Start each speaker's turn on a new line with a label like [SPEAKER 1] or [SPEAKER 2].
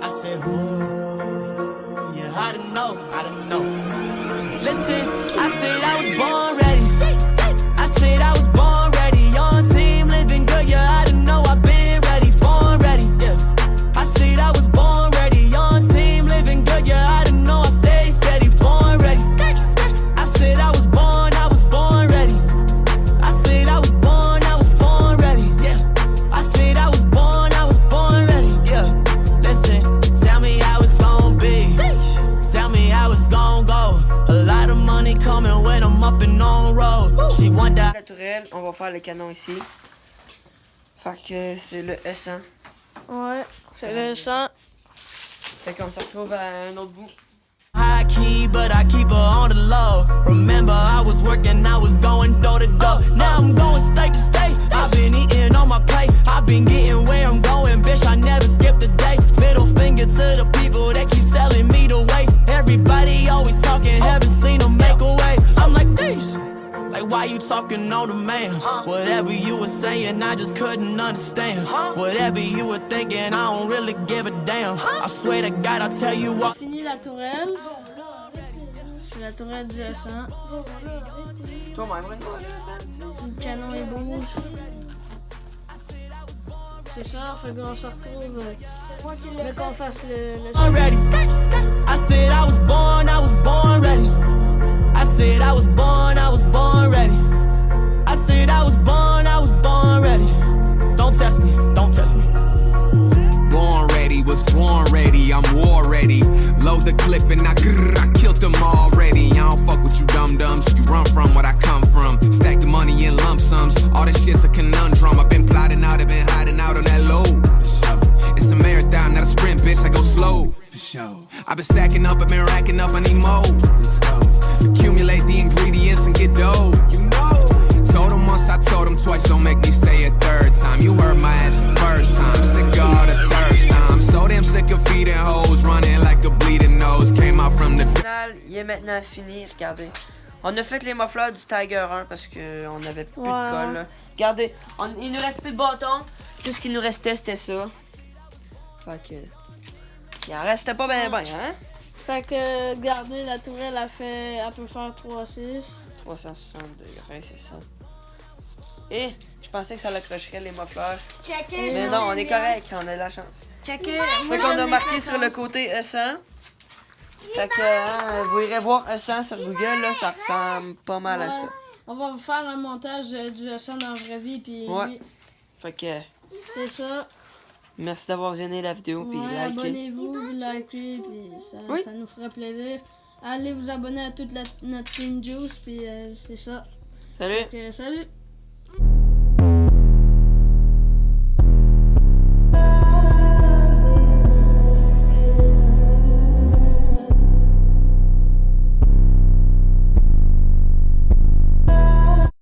[SPEAKER 1] I said, who? Yeah, I don't know, I don't know. Listen, I said I was born ready. I said I was born ready. Young team, living good, yeah, I don't know, I've been ready, born ready, yeah. I said I was born ready. Young team, living good, yeah, I don't know, I stay steady, born ready. I said I was born ready. I said I was born ready, yeah. I said I was born ready, yeah. Listen, tell me how it's gon' be. Tell me how it's gon' go. A lot of money coming when I'm up and on road. She want that.
[SPEAKER 2] La tourelle, on va faire le canon ici. Fait que c'est le S100.
[SPEAKER 3] Ouais, c'est le sang.
[SPEAKER 2] Fait qu'on se retrouve à un autre bout.
[SPEAKER 1] High key, but I keep her on the low. Remember, I was working, I was going door to door. Now I'm going state to state. I've been eating on my plate. I've been getting where I'm going, bitch. I never skipped a day. Middle finger to the people that keep telling me the way. Everybody always talking, haven't seen them make a way. I'm like, these. Like, why you talking on the man? Whatever you were saying, I just couldn't understand. Whatever you were thinking, I don't really give a damn. I swear to God, I'll tell you what.
[SPEAKER 3] Fini la tourelle. C'est la tourelle du S100.
[SPEAKER 2] Toi-même,
[SPEAKER 3] Le canon est rouge. C'est ça, fait qu'on se retrouve. Mais qu'on fasse le
[SPEAKER 1] Already. I said I was born ready. I said I was born ready. I said I was born ready. Don't test me, don't test me.
[SPEAKER 4] Born ready, was born ready, I'm war ready. Load the clip and I killed them already. I don't fuck with you dum-dums, you run from what I come from. Stack the money in lump sums, all this shit's a conundrum. I've been plotting out, I've been hiding out on that low. It's a marathon, not a sprint, bitch, I go slow. I've been stacking up, I've been racking up, I need more. Accumulate the ingredients and get dough. Told him once, I told him twice, don't make me say a third time. You heard my ass the first time, sick of all the third time. So damn sick of feeding hoes, running like a bleeding nose. Came out from the
[SPEAKER 2] final, il est maintenant fini, regardez. On a fait les mufflers du Tiger 1 parce qu'on avait plus de colle. Là. Regardez, il nous reste plus de bâton. Tout ce qui nous restait, c'était ça. Fait que... Il en restait pas bien, hein?
[SPEAKER 3] Fait que, regardez, la tourelle, elle peut faire 3,6.
[SPEAKER 2] 360 degrés, c'est ça. Et je pensais que ça l'accrocherait les mufflers. Mais non, on est correct, on a de la chance. Fait qu'on a marqué sur le côté E100. Fait que vous irez voir E100 sur Google, là, ça ressemble pas mal à ça.
[SPEAKER 3] On va faire un montage du S100 dans la vraie vie, puis
[SPEAKER 2] ouais. Fait que...
[SPEAKER 3] C'est ça.
[SPEAKER 2] Merci d'avoir visionné la vidéo, puis likez.
[SPEAKER 3] Abonnez-vous, likez, puis ça nous ferait plaisir. Allez vous abonner à toute notre Team Juice, puis c'est ça.
[SPEAKER 2] Salut!
[SPEAKER 3] Salut!